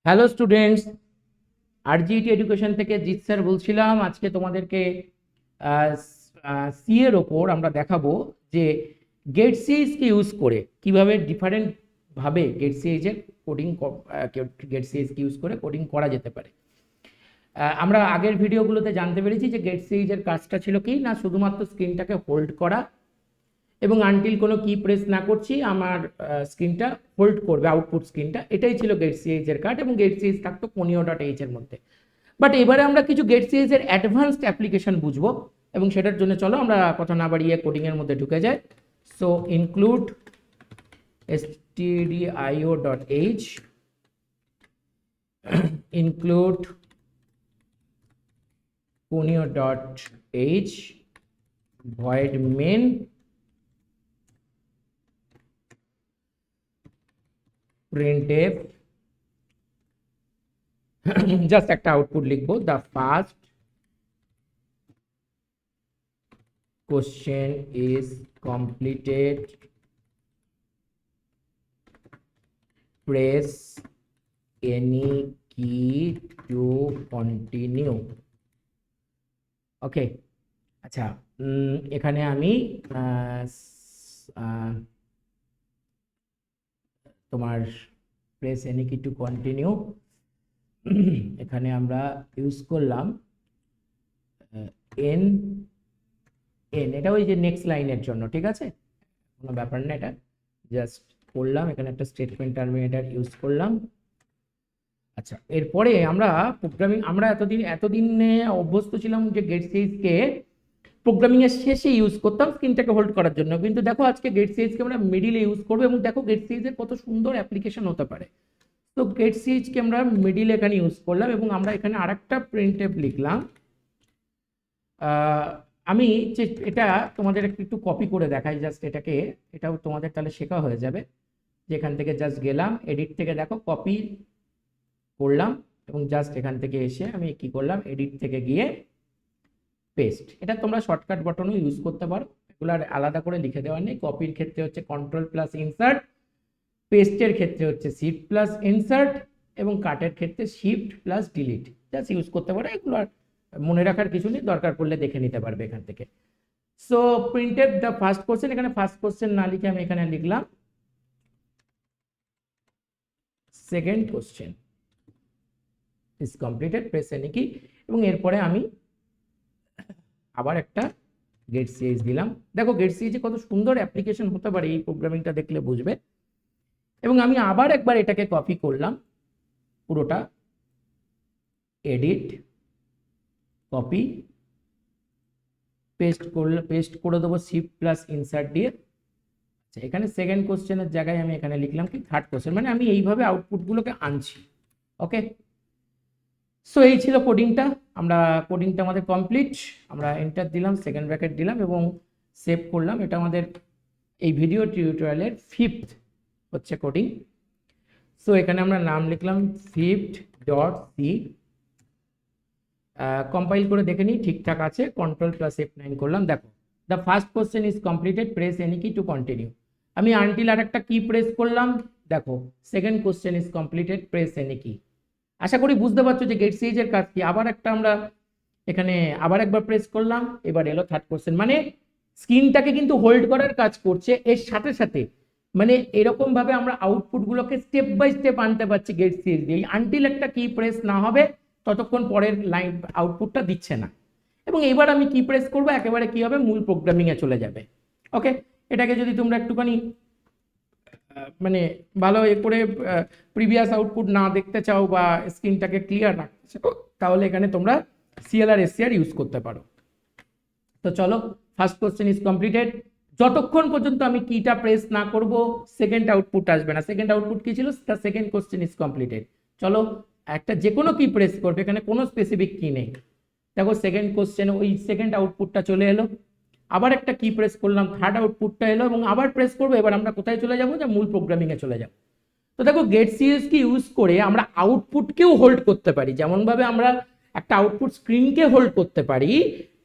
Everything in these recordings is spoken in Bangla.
হ্যালো স্টুডেন্টস, আরজিইটি এডুকেশন থেকে জিৎ স্যার বলছিলাম। আজকে তোমাদেরকে সি এর ওপর আমরা দেখাবো যে গেট সিএইচকে ইউজ করে কিভাবে ডিফারেন্ট ভাবে গেট সিএইচের কোডিং গেট সিএইচকে ইউজ করে কোডিং করা যেতে পারে। আমরা আগের ভিডিওগুলোতে জানতে পেরেছি যে গেট সিএইচের কাজটা ছিল কি না, শুধুমাত্র স্ক্রিনটাকে হোল্ড করা এবং আনটিল কোনো কি প্রেস না করছি আমার স্ক্রিনটা হোল্ড করবে, আউটপুট স্ক্রিনটা, এটাই ছিল গেট সিএইচ এর কাজ। এবং গেট সিএইচ থাকতো conio.h এর মধ্যে। বাট এবারে আমরা কিছু গেট সিএইচ এর অ্যাডভান্সড অ্যাপ্লিকেশন বুঝবো, এবং সেটার জন্য চলো আমরা কথা না বাড়িয়ে কোডিং এর মধ্যে ঢুকে যাই। So include stdio.h include conio.h void main printf just একটা আউটপুট লিখবো, the first question is completed, press any কি টু কন্টিনিউ। ওকে, আচ্ছা, এখানে আমি তোমার প্রেস এনি কি টু কন্টিনিউ এখানে আমরা ইউজ করলাম এন এন, এটা ওই যে নেক্সট লাইনের জন্য, ঠিক আছে, কোনো ব্যাপার না, এটা জাস্ট করলাম। এখানে একটা স্টেটমেন্ট টার্মিনেটর ইউজ করলাম। আচ্ছা, এরপরে আমরা প্রোগ্রামিং, আমরা এতদিনে অভ্যস্ত ছিলাম যে গেট সিএইচকে প্রোগ্রামিং এর শেষে ইউজ করতাম স্ক্রিনটাকে হোল্ড করার জন্য, কিন্তু দেখো আজকে গেট সিএইচকে আমরা মিডিলে ইউজ করবো। এবং দেখো গেট সিএইচ এর কত সুন্দর অ্যাপ্লিকেশন হতে পারে। তো গেট সিএইচকে আমরা মিডিল এখানে ইউজ করলাম, এবং আমরা এখানে আরেকটা প্রিন্টএফ লিখলাম। আমি যে এটা তোমাদের একটু কপি করে দেখাই, জাস্ট এটাও তোমাদের তাহলে শেখা হয়ে যাবে। যেখান থেকে জাস্ট গেলাম এডিট থেকে, দেখো কপি করলাম, এবং জাস্ট এখান থেকে এসে আমি কি করলাম, এডিট থেকে গিয়ে পেস্ট। এটা তোমরা শর্টকাট বাটনও ইউজ করতে পারো, এগুলো আর আলাদা করে লিখে দেওয়া নেই। কপির ক্ষেত্রে হচ্ছে কন্ট্রোল প্লাস ইনসার্ট, পেস্টের ক্ষেত্রে হচ্ছে শিফট প্লাস ইনসার্ট, এবং কাটের ক্ষেত্রে shift plus delete. Just use করতে পারো, এগুলো আর মনে রাখার কিছু নেই, দরকার পড়লে দেখে নিতে পারবে এখান থেকে। So printed the first question, এখানে ফার্স্ট কোশ্চেন না লিখে আমি এখানে লিখলাম second question is completed, press any কি। এবং এরপরে আমি আবার একটা গেট সিএইচ দিলাম। দেখো গেট সিএইচ কত সুন্দর অ্যাপ্লিকেশন হতে পারে, এই প্রোগ্রামিংটা দেখলে বুঝবে। এবং আমি আবার একবার এটাকে কপি করলাম পুরোটা, এডিট, কপি, পেস্ট করে দেবো শিফট প্লাস ইনসার্ট দিয়ে। আচ্ছা, এখানে সেকেন্ড কোশ্চেনের জায়গায় আমি এখানে লিখলাম কি থার্ড কোশ্চেন, মানে আমি এইভাবে আউটপুটগুলোকে আনছি। ওকে, সো এই ছিল কোডিংটা। কোডিংটা আমাদের কমপ্লিট। আমরা এন্টার দিলাম, সেকেন্ড ব্র্যাকেট দিলাম এবং সেভ করলাম। এটা আমাদের এই ভিডিও টিউটোরিয়ালের ফিফথ হচ্ছে কোডিং। সো এখানে আমরা নাম লিখলাম fifth.c, কম্পাইল করে দেখে নিই ঠিকঠাক আছে। কন্ট্রোল প্লাস F9 করলাম। দেখো the first question is completed, press any কি টু কন্টিনিউ। আমি আনটিল আর একটা কি প্রেস করলাম, দেখো second question is completed, press any কি। আশা করি বুঝতে পারছো যে গেট সিএইচ এর কাজ কি। আবার একটা আমরা এখানে আবার একবার প্রেস করলাম, এবার এলো থার্ড কোশ্চেন। মানে স্ক্রিনটাকে কিন্তু হোল্ড করার কাজ করছে, এর সাথে সাথে মানে এরকম ভাবে আমরা আউটপুটগুলোকে স্টেপ বাই স্টেপ আনতে পারছি গেট সিএইচ দিয়ে। আনটিল একটা কি প্রেস না হবে ততক্ষণ পরের লাইন আউটপুটটা দিচ্ছে না। এবং এবার আমি কি প্রেস করবো, একেবারে কি হবে, মূল প্রোগ্রামিং এ চলে যাবে। ওকে, এটাকে যদি তোমরা একটুখানি মানে ভালো করে প্রিভিয়াস আউটপুট না দেখতে চাও বা স্ক্রিনটাকে ক্লিয়ার রাখতে চাও, তাহলে এখানে তোমরা সিএলআর এসসিআর ইউজ করতে পারো। তো চলো, ফার্স্ট কোশ্চেন ইজ কমপ্লিটেড। যতক্ষণ পর্যন্ত আমি কিটা প্রেস না করব সেকেন্ড আউটপুট আসবে না। সেকেন্ড আউটপুট কি ছিল, the second question is completed. চলো, একটা যে কোনো কি প্রেস করবে, এখানে কোনো স্পেসিফিক কি নেই। দেখো সেকেন্ড কোশ্চেন ওই সেকেন্ড আউটপুটটা চলে এলো। আবার একটা কি প্রেস করলাম, থার্ড আউটপুটটা এলো, এবং আবার প্রেস করবো। এবার আমরা কোথায় চলে যাবো, যে মূল প্রোগ্রামিং এ চলে যাব। তো দেখো গেট সিএইচ কি ইউজ করে আমরা আউটপুটকেও হোল্ড করতে পারি। যেমন ভাবে আমরা একটা আউটপুট স্ক্রিনকে হোল্ড করতে পারি,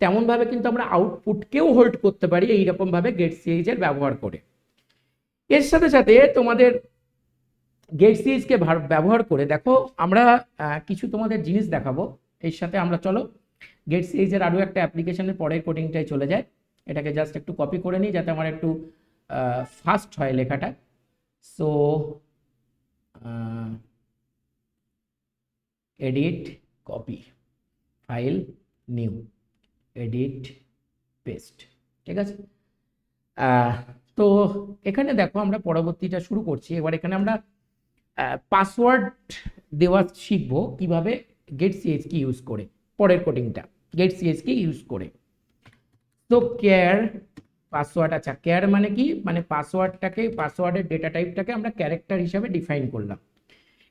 তেমন ভাবে কিন্তু আমরা আউটপুটকেও হোল্ড করতে পারি এইরকম ভাবে গেট সিএইচ এর ব্যবহার করে। এর সাথে সাথে তোমাদের গেট সিরিজ কে ব্যবহার করে দেখো আমরা কিছু তোমাদের জিনিস দেখাবো। এর সাথে আমরা চলো গেট সিরিজের আরো একটা অ্যাপ্লিকেশনের পরের কোডিংটাই চলে যায়। এটাকে জাস্ট একটু কপি করে নিই যাতে আমার একটু ফাস্ট হয় লেখাটা। So edit, copy, file, new, edit, paste, ঠিক আছে। তো এখানে দেখো আমরা পরবর্তীটা শুরু করছি। এবার এখানে আমরা পাসওয়ার্ড দেওয়া শিখবো কিভাবে গেট সিএইচ কি ইউজ করে, পরের কোডিংটা গেট সিএইচ কি ইউজ করে। তো কেয়ার পাসওয়ার্ড, আচ্ছা কেয়ার মানে কি, মানে পাসওয়ার্ডটাকে, পাসওয়ার্ডের ডেটা টাইপটাকে আমরা ক্যারেক্টার হিসাবে ডিফাইন করলাম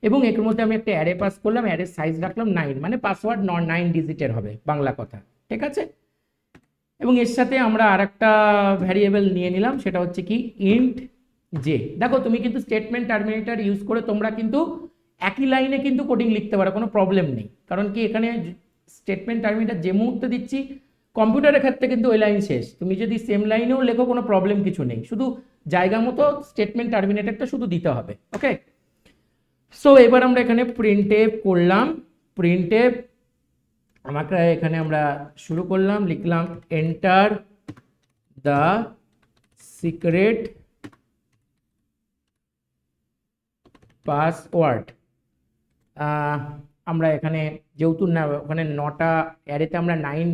এবং এর মধ্যে আমি একটা অ্যারে পাস করলাম, অ্যারের সাইজ রাখলাম 9, মানে পাসওয়ার্ড 9 ডিজিটের হবে, বাংলা কথা, ঠিক আছে। এবং এর সাথে আমরা আরেকটা ভ্যারিয়েবল নিয়ে নিলাম, সেটা হচ্ছে কি ইন্ট জে। দেখো তুমি কিন্তু স্টেটমেন্ট টার্মিনেটর ইউজ করে তোমরা কিন্তু একই লাইনে কিন্তু কোডিং লিখতে পারো, কোনো প্রবলেম নেই। কারণ কি এখানে স্টেটমেন্ট টার্মিনেটর যে মুহূর্তে দিচ্ছি কম্পিউটারের ক্ষেত্রে কিন্তু ওই লাইন শেষ, তুমি যদি সেম লাইনেও লেখো কোনো প্রবলেম কিছু নেই, শুধু জায়গা মতো স্টেটমেন্ট টার্মিনেটরটা শুধু দিতে হবে, ওকে। সো এবার আমরা এখানে প্রিন্টএফ করলাম, প্রিন্টএফ আমাকে এখানে আমরা শুরু করলাম, লিখলাম এন্টার দ্য সিক্রেট পাসওয়ার্ড। আমরা এখানে যেহেতু না ওখানে 9টা অ্যারেতে আমরা 9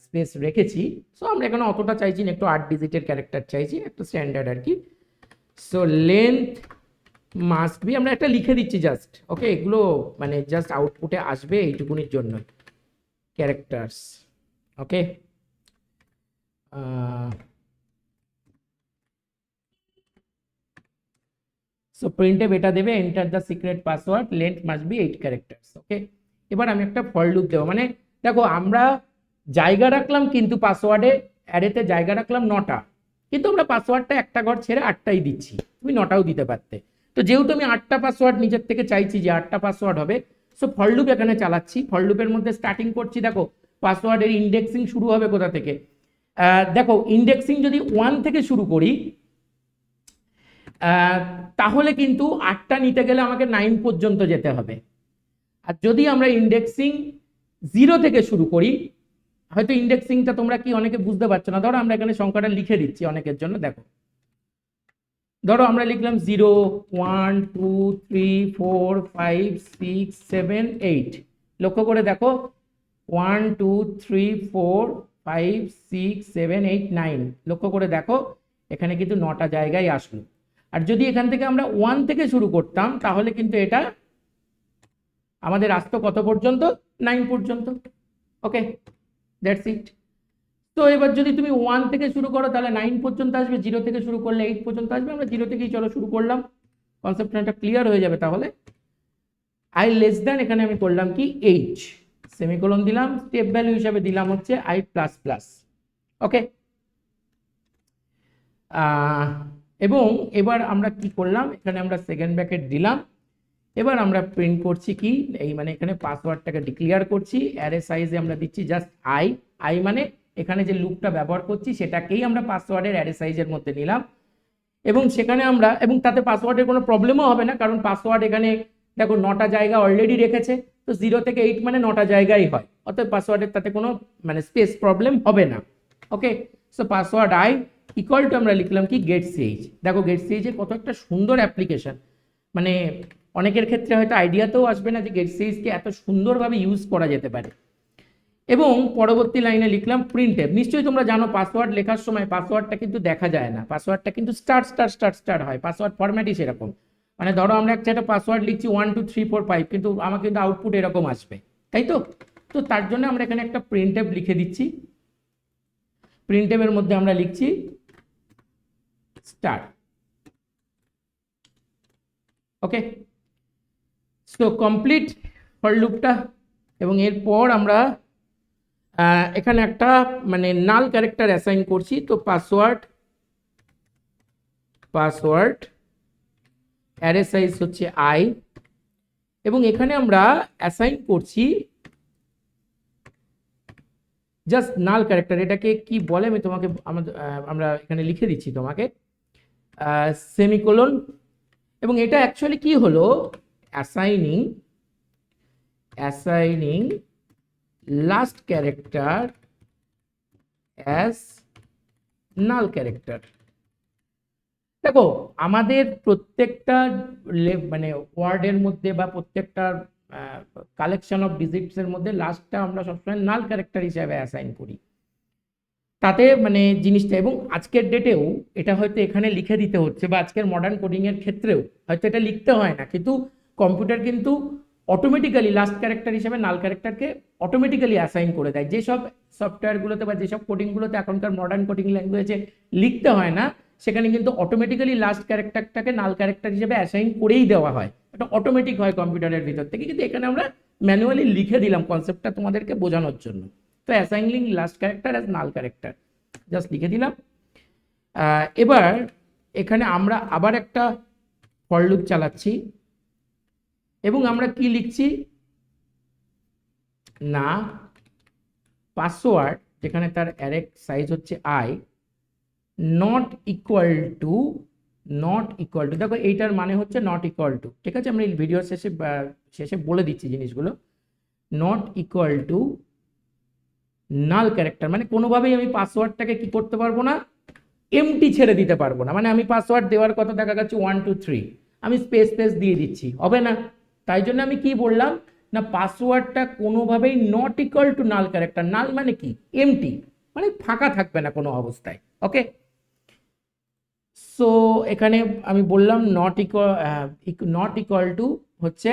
স্পেস রেখেছি, সো আমরা এখানে অতটা চাইছি না, একটু 8 ডিজিটের ক্যারেক্টার চাইছি, একটু স্ট্যান্ডার্ড আর কি। সো লেন্থ মাস্ট বি, আমরা একটা লিখে দিচ্ছি জাস্ট, ওকে। এগুলো মানে জাস্ট আউটপুটে আসবে এইটুকুনির জন্য, ক্যারেক্টার্স, ওকে। সো প্রিন্টে এটা দেবে enter the secret password, length must be 8 characters, okay. এবার আমি একটা ফর লুপ দেবো, মানে দেখো আমরা জায়গা রাখলাম কিন্তু পাসওয়ার্ডে, অ্যারেতে জায়গা রাখলাম 9টা, কিন্তু আমরা পাসওয়ার্ডটা একটা ঘর ছেড়ে 8টাই দিচ্ছি, তুমি 9টাও দিতে পারতে। তো যেহেতু আমি 8টা পাসওয়ার্ড নিজের থেকে চাইছি যে 8টা পাসওয়ার্ড হবে, সো ফর লুপ এখানে চালাচ্ছি। ফর লুপের মধ্যে স্টার্টিং করছি, দেখো পাসওয়ার্ডের ইন্ডেক্সিং শুরু হবে কোথা থেকে, দেখো ইন্ডেক্সিং যদি 1 থেকে শুরু করি তাহলে কিন্তু 8টা নিতে গেলে আমাকে 9 পর্যন্ত যেতে হবে। আর যদি আমরা ইন্ডেক্সিং 0 থেকে শুরু করি, হয়তো ইন্ডেক্সিংটা তোমরা কি অনেকে বুঝতে পারছো না, ধরো আমরা এখানে সংখ্যাটা লিখে দিচ্ছি অনেকের জন্য, দেখো ধরো আমরা লিখলাম 0 1 2 3 4 5 6 7 8, লক্ষ্য করে দেখো 1 2 3 4 5 6 7 8 9, লক্ষ্য করে দেখো এখানে কিন্তু 9টা জায়গায় আসলো। আর যদি এখান থেকে আমরা 1 থেকে শুরু করতাম তাহলে কিন্তু এটা আমাদের আসতো কত পর্যন্ত, 9 পর্যন্ত, ওকে, দ্যাটস ইট। তো এবার যদি তুমি 1 থেকে শুরু করো তাহলে 9 পর্যন্ত আসবে, 0 থেকে শুরু করলে 8 পর্যন্ত আসবে। আমরা 0 থেকেই চলো শুরু করলাম, কনসেপ্টটা ক্লিয়ার হয়ে যাবে তাহলে। আই লেস দ্যান, এখানে আমি করলাম কি 8, সেমিকোলন দিলাম, স্টেপ ভ্যালু হিসাবে দিলাম হচ্ছে i প্লাস প্লাস, ওকে। এবং এবার আমরা কি করলাম, এখানে আমরা সেকেন্ড ব্র্যাকেট দিলাম। এবার আমরা প্রিন্ট করছি কি, এই মানে এখানে পাসওয়ার্ডটাকে ডিক্লেয়ার করছি, অ্যারে সাইজে আমরা দিচ্ছি জাস্ট আই মানে এখানে যে লুপটা ব্যবহার করছি সেটাকেই আমরা পাসওয়ার্ডের অ্যারে সাইজের মধ্যে নিলাম। এবং সেখানে আমরা, এবং তাতে পাসওয়ার্ডের কোনো প্রবলেমও হবে না, কারণ পাসওয়ার্ড এখানে দেখো 9টা জায়গা অলরেডি রেখেছে, তো 0 থেকে 8 মানে 9টা জায়গাই হয়, অর্থাৎ পাসওয়ার্ডের তাতে কোনো মানে স্পেস প্রবলেম হবে না, okay. So password I equal to আমরা লিখলাম কি গেট সিএইচ। দেখো গেট সিএইচ কত একটা সুন্দর অ্যাপ্লিকেশন, মানে অনেকের ক্ষেত্রে হয়তো আইডিয়াতেও আসবে না যে গেট সিরিজকে এত সুন্দরভাবে ইউজ করা যেতে পারে। এবং পরবর্তী লাইনে লিখলাম প্রিন্টএফ। নিশ্চয়ই তোমরা জানো পাসওয়ার্ড লেখার সময় পাসওয়ার্ডটা কিন্তু দেখা যায় না, পাসওয়ার্ডটা কিন্তু স্টার স্টার স্টার স্টার হয়, পাসওয়ার্ড ফরম্যাটই সেরকম। মানে ধরো আমরা একটা পাসওয়ার্ড লিখছি 1 2 3 4 5, কিন্তু আমার কিন্তু আউটপুট এরকম আসবে, তাই তো। তো তার জন্য আমরা এখানে একটা প্রিন্টএফ লিখে দিচ্ছি, প্রিন্টএফের মধ্যে আমরা লিখছি star, okay. So complete for লুপটা। এবং এরপর আমরা এখানে একটা মানে নাল ক্যারেক্টার অ্যাসাইন করছি, তো পাসওয়ার্ড অ্যারে সাইজ হচ্ছে আই, এবং এখানে আমরা অ্যাসাইন করছি জাস্ট নাল ক্যারেক্টার। এটাকে কি বলে আমি তোমাকে আমরা এখানে লিখে দিচ্ছি তোমাকে, সেমিকোলন। এবং এটা অ্যাকচুয়ালি কি হলো, অ্যাসাইনিং লাস্ট ক্যারেক্টার অ্যাজ নাল ক্যারেক্টার। দেখো আমাদের প্রত্যেকটা মানে ওয়ার্ডের মধ্যে বা প্রত্যেকটা কালেকশন অফ ডিজিটস এর মধ্যে লাস্টটা আমরা সবসময় নাল ক্যারেক্টার হিসাবে অ্যাসাইন করি, তাতে মানে জিনিসটা, এবং আজকের ডেটেও এটা হয়তো এখানে লিখে দিতে হচ্ছে, বা আজকের মডার্ন কোডিং এর ক্ষেত্রেও হয়তো এটা লিখতে হয় না, কিন্তু কম্পিউটার কিন্তু অটোমেটিক্যালি লাস্ট ক্যারেক্টার হিসেবে নাল ক্যারেক্টারকে অটোমেটিক্যালি অ্যাসাইন করে দেয়। যেসব সফটওয়্যারগুলোতে বা যেসব কোডিংগুলোতে এখনকার মডার্ন কোডিং ল্যাঙ্গুয়েজে লিখতে হয় না, সেখানে কিন্তু অটোমেটিক্যালি লাস্ট ক্যারেক্টারটাকে নাল ক্যারেক্টার হিসেবে অ্যাসাইন করেই দেওয়া হয়, এটা অটোমেটিক হয় কম্পিউটারের ভিতর থেকে, কিন্তু এখানে আমরা ম্যানুয়ালি লিখে দিলাম কনসেপ্টটা তোমাদেরকে বোঝানোর জন্য। তো অ্যাসাইনিং লাস্ট ক্যারেক্টার অ্যাজ নাল ক্যারেক্টার জাস্ট লিখে দিলাম। এবার এখানে আমরা আবার একটা ফর লুপ চালাচ্ছি এবং আমরা কি লিখছি না, পাসওয়ার্ড যেখানে তার অ্যারে সাইজ হচ্ছে i নট ইকুয়াল টু, দেখো এইটার মানে হচ্ছে নট ইকুয়াল টু, ঠিক আছে, আমি ভিডিও শেষে বলে দিচ্ছি জিনিসগুলো। Not equal to null character মানে কোনোভাবেই আমি পাসওয়ার্ডটাকে কি করতে পারবো না, এমটি ছেড়ে দিতে পারবো না। মানে আমি পাসওয়ার্ড দেওয়ার কথা দেখা যাচ্ছে 1 2 3, আমি স্পেস দিয়ে দিচ্ছি, হবে না। তাই জন্য আমি কি বললাম না, পাসওয়ার্ডটা কোনোভাবেই not equal to null character. Null মানে কি, এমটি, মানে ফাঁকা থাকবে না কোনো অবস্থায়। ওকে, সো এখানে আমি বললাম নট ইকুয়াল টু হচ্ছে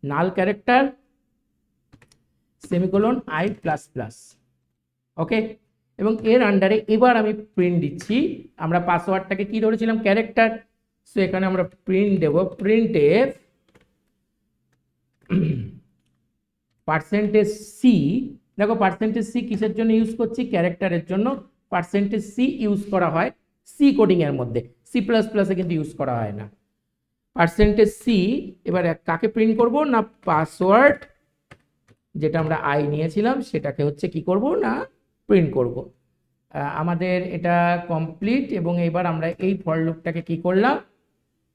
null character semicolon i plus plus. Okay, এবং এর আন্ডারে এবার আমি প্রিন্ট দিচ্ছি, আমরা পাসওয়ার্ডটাকে কি ধরেছিলাম, ক্যারেক্টার, সো এখানে আমরা প্রিন্ট দেব প্রিন্টএফ পার্সেন্টেজ সি। দেখো পার্সেন্টেজ সি কিসের জন্য ইউজ করছি, ক্যারেক্টারের জন্য। পার্সেন্টেজ সি ইউজ করা হয় সি কোডিং এর মধ্যে, সি প্লাস প্লাসে কিন্তু ইউজ করা হয় না। পার্সেন্টেজ সি, এবার কাকে প্রিন্ট করব না, পাসওয়ার্ড যেটা আমরা আই নিয়েছিলাম সেটাকে হচ্ছে কি করব না, প্রিন্ট করব। আমাদের এটা কমপ্লিট, এবং এবার আমরা এই ফর লুপটাকে কি করলাম,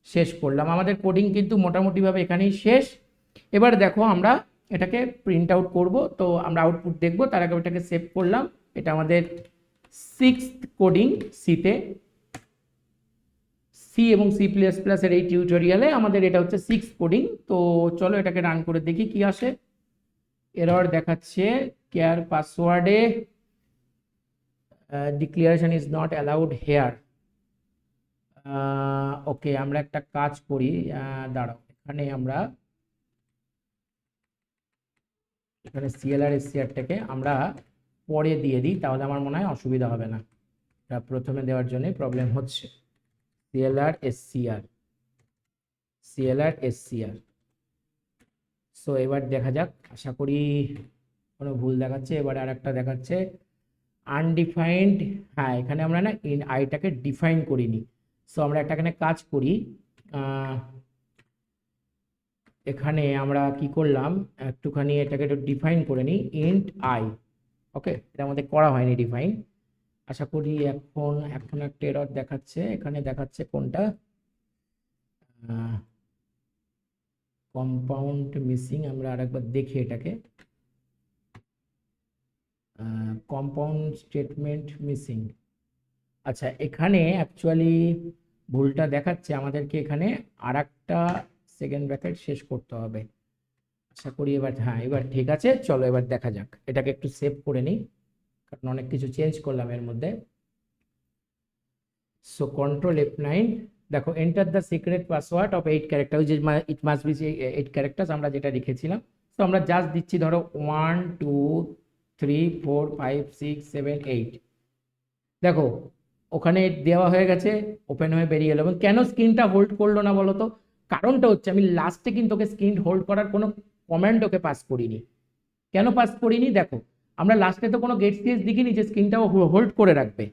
শেষ করলাম। আমাদের কোডিং কিন্তু মোটামুটিভাবে এখানেই শেষ। এবার দেখো আমরা এটাকে প্রিন্ট আউট করব, তো আমরা আউটপুট দেখব, তার আগে ওটাকে সেভ করলাম। এটা আমাদের 6th কোডিং সিতে, সি এবং সি প্লাস প্লাস এর এই টিউটোরিয়ালে আমাদের এটা হচ্ছে 6th কোডিং। তো চলো এটাকে রান করে দেখি কি আসে। এরর দেখাচ্ছে কেয়ার পাসওয়ার্ডে declaration is not allowed here. Okay, আমরা একটা কাজ করি, দাঁড়াও, এখানে আমরা এখানে সিএলআর এসসিআরটাকে আমরা পরে দিয়ে দিই, তাহলে আমার মনে হয় অসুবিধা হবে না। এটা প্রথমে দেওয়ার জন্য প্রবলেম হচ্ছে। CLR SCR. সো এবার দেখা যাক, আশা করি কোনো ভুল দেখাচ্ছে। এবার আর একটা দেখাচ্ছে আনডিফাইন্ড। হ্যাঁ, এখানে আমরা না আইটাকে ডিফাইন করিনি। সো আমরা এখানে কাজ করি, এখানে আমরা কি করলাম, একটুখানি এটাকে একটু ডিফাইন করে নিই, ইন্ট আই। ওকে, এটা আমাদের করা হয়নি ডিফাইন। আশা করি এখন একটা এরর দেখাচ্ছে, এখানে দেখাচ্ছে কোনটা, কম্পাউন্ড মিসিং। আমরা আরেকবার দেখি এটাকে, কম্পাউন্ড স্টেটমেন্ট মিসিং। আচ্ছা, এখানে অ্যাকচুয়ালি ভুলটা দেখাচ্ছে, আমাদেরকে এখানে আরেকটা সেকেন্ড ব্র্যাকেট শেষ করতে হবে। আশা করি এবার, হ্যাঁ এবার ঠিক আছে। চলো এবার দেখা যাক, এটাকে একটু সেভ করে নিই, কারণ অনেক কিছু চেঞ্জ করলাম এর মধ্যে। সো কন্ট্রোল F9, দেখো enter the secret password of 8 character, it must be 8 characters আমরা যেটা লিখেছিলাম। তো আমরা জাস্ট দিচ্ছি ধরো 1 2 3 4 5 6 7 8। দেখো ওখানে দেওয়া হয়ে গেছে, ওপেন হয়ে বেরিয়ে এলো। এবং কেন স্ক্রিনটা হোল্ড করলো না বলো তো, কারণটা হচ্ছে আমি লাস্টে কিন্তু ওকে স্ক্রিন হোল্ড করার কোনো কমান্ড ওকে পাস করিনি। কেন পাস করিনি, দেখো আমরা লাস্টে তো কোনো গেট স্পেস দেখিনি যে স্ক্রিনটাও হোল্ড করে রাখবে।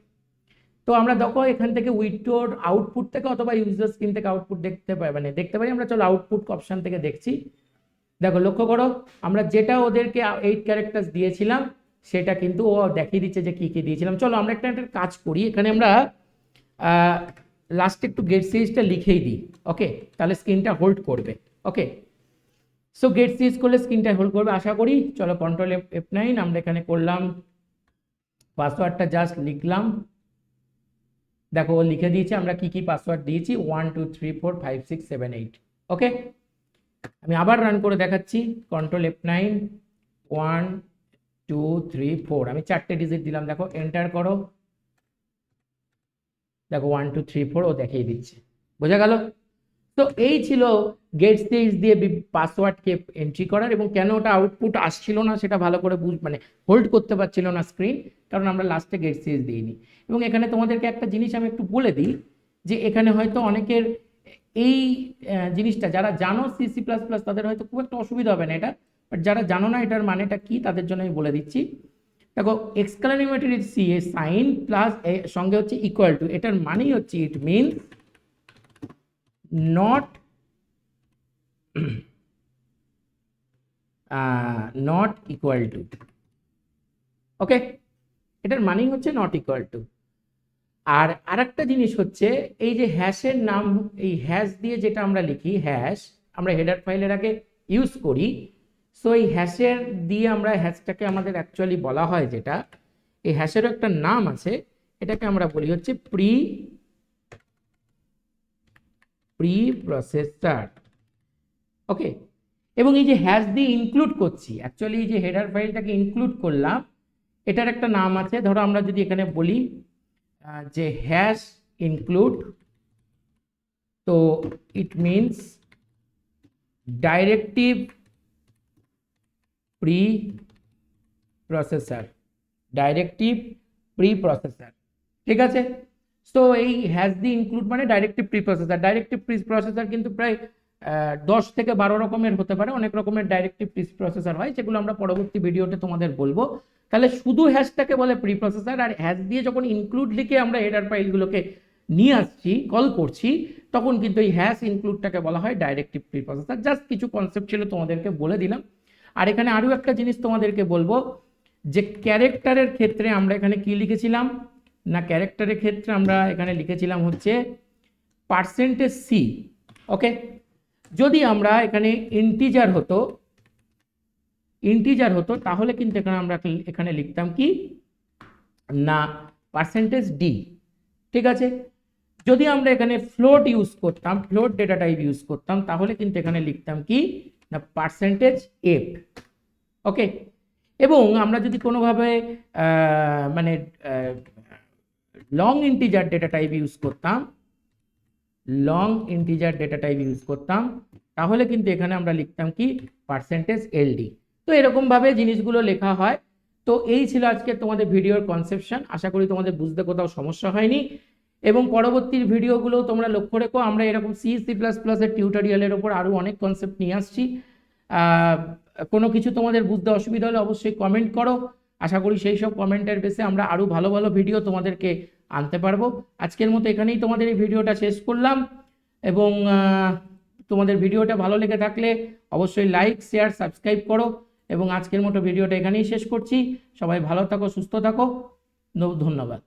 তো আমরা দেখো এখান থেকে উইন্ডোর আউটপুট থেকে অথবা ইউজার স্ক্রিন থেকে আউটপুট দেখতে পারি আমরা। চলো আউটপুট অপশন থেকে দেখছি। দেখো লক্ষ্য করো, আমরা যেটা ওদেরকে 8 ক্যারেক্টার্স দিয়েছিলাম সেটা কিন্তু ও দেখিয়ে দিচ্ছে যে কি কি দিয়েছিলাম। চলো আমরা একটা কাজ করি, এখানে আমরা লাস্টে একটু গেট সিরিজটা লিখেই দিই, ওকে, তাহলে স্ক্রিনটা হোল্ড করবে। ওকে, সো গেট সিরিজ করলে স্ক্রিনটা হোল্ড করবে আশা করি। চলো কন্ট্রোল F9 আমরা এখানে করলাম, পাসওয়ার্ডটা জাস্ট লিখলাম, দেখো ও লিখে দিয়েছে আমরা কি কি পাসওয়ার্ড দিয়েছি, 1 2 3 4 5 6 7 8। ওকে, আমি আবার রান করে দেখাচ্ছি, কন্ট্রোল F9, 1 2 3 4, আমি 4টে ডিজিট দিলাম, দেখো এন্টার করো, দেখো 1 2 3 4 ও দেখিয়ে দিচ্ছে, বোঝা গেল? তো এই ছিল গেট সিরিজ দিয়ে পাসওয়ার্ডকে এন্ট্রি করার, এবং কেন ওটা আউটপুট আসছিল না সেটা ভালো করে মানে হোল্ড করতে পারছিল না স্ক্রিন, কারণ আমরা লাস্টে গেট সিরিজ দিইনি। এবং এখানে তোমাদেরকে একটা জিনিস আমি একটু বলে দিই, যে এখানে হয়তো অনেকের এই জিনিসটা যারা জানো C++, তাদের হয়তো খুব একটা অসুবিধা হবে না এটা, বাট যারা জানো না এটার মানেটা কি তাদের জন্য আমি বলে দিচ্ছি। দেখো এক্সক্লামেটরি সি এ সাইন প্লাস সঙ্গে হচ্ছে ইকুয়াল টু, এটার মানেই হচ্ছে it means not not equal to, ওকে, এটার মানেই হচ্ছে নট ইকুয়াল টু। আর আরেকটা জিনিস হচ্ছে এই যে হ্যাশের নাম, এই হ্যাশ দিয়ে যেটা আমরা লিখি, হ্যাশ আমরা হেডার ফাইলের আগে ইউজ করি, সো এই হ্যাশের দিয়ে আমরা হ্যাশটাকে আমাদের অ্যাকচুয়ালি বলা হয় যেটা, এই হ্যাশেরও একটা নাম আছে, এটাকে আমরা বলি হচ্ছে প্রসেসর। ওকে, এবং এই যে হ্যাশ দিয়ে ইনক্লুড করছি, অ্যাকচুয়ালি এই যে হেডার ফাইলটাকে ইনক্লুড করলাম, এটার একটা নাম আছে। ধরো আমরা যদি এখানে বলি যে হ্যাশ ইনক্লুড, তো it means directive pre processor, ঠিক আছে? তো এই হ্যাশ দি ইনক্লুড মানে ডাইরেক্টিভ প্রি প্রসেসর কিন্তু প্রায় 10 থেকে 12 রকমের হতে পারে, অনেক রকমের ডাইরেক্টিভ প্রি প্রসেসর হয়, যেগুলো আমরা পরবর্তী ভিডিওতে তোমাদের বলবো। তাহলে শুধু হ্যাশটাকে বলে প্রি প্রসেসর, আর হ্যাশ দিয়ে যখন ইনক্লুড লিখে আমরা হেডার ফাইলগুলোকে নিয়ে আসছি, কল করছি, তখন কিন্তু এই হ্যাশ ইনক্লুডটাকে বলা হয় ডাইরেক্টিভ প্রি প্রসেসর। জাস্ট কিছু কনসেপ্ট ছিল তোমাদেরকে বলে দিলাম। আর এখানে আরও একটা জিনিস তোমাদেরকে বলবো, যে ক্যারেক্টারের ক্ষেত্রে আমরা এখানে কি লিখেছিলাম না, ক্যারেক্টারের ক্ষেত্রে আমরা এখানে লিখেছিলাম হচ্ছে %c। ওকে, যদি আমরা এখানে ইন্টিজার হতো তাহলে কিন্তু এখানে আমরা এখানে লিখতাম কি না %d, ঠিক আছে? যদি আমরা এখানে ফ্লোট ইউজ করতাম, ফ্লোট ডেটা টাইপ ইউজ করতাম, তাহলে কিন্তু এখানে লিখতাম কি না %f। ওকে, এবং আমরা যদি কোনোভাবে মানে long integer data type use করতাম, তাহলে কিন্তু এখানে আমরা লিখতাম কি %ld। তো এরকমভাবে জিনিসগুলো লেখা হয়। তো এই ছিল আজকে তোমাদের ভিডিওর কনসেপশন, আশা করি তোমাদের বুঝতে কোথাও সমস্যা হয়নি। এবং পরবর্তী ভিডিওগুলো তোমরা লক্ষ্য রেখো, আমরা এরকম C++ এর টিউটোরিয়ালের ওপর আরও অনেক কনসেপ্ট নিয়ে আসছি। কোনো কিছু তোমাদের বুঝতে অসুবিধা হলে অবশ্যই কমেন্ট করো, আশা করি সেই সব কমেন্টের বেসে আমরা আরও ভালো ভালো ভিডিও তোমাদেরকে আনতে পারবো। আজকের মতো এখানেই তোমাদের এই ভিডিওটা শেষ করলাম, এবং তোমাদের ভিডিওটা ভালো লেগে থাকলে অবশ্যই লাইক শেয়ার সাবস্ক্রাইব করো, এবং আজকের মতো ভিডিওটা এখানেই শেষ করছি। সবাই ভালো থাকো, সুস্থ থাকো, ধন্যবাদ।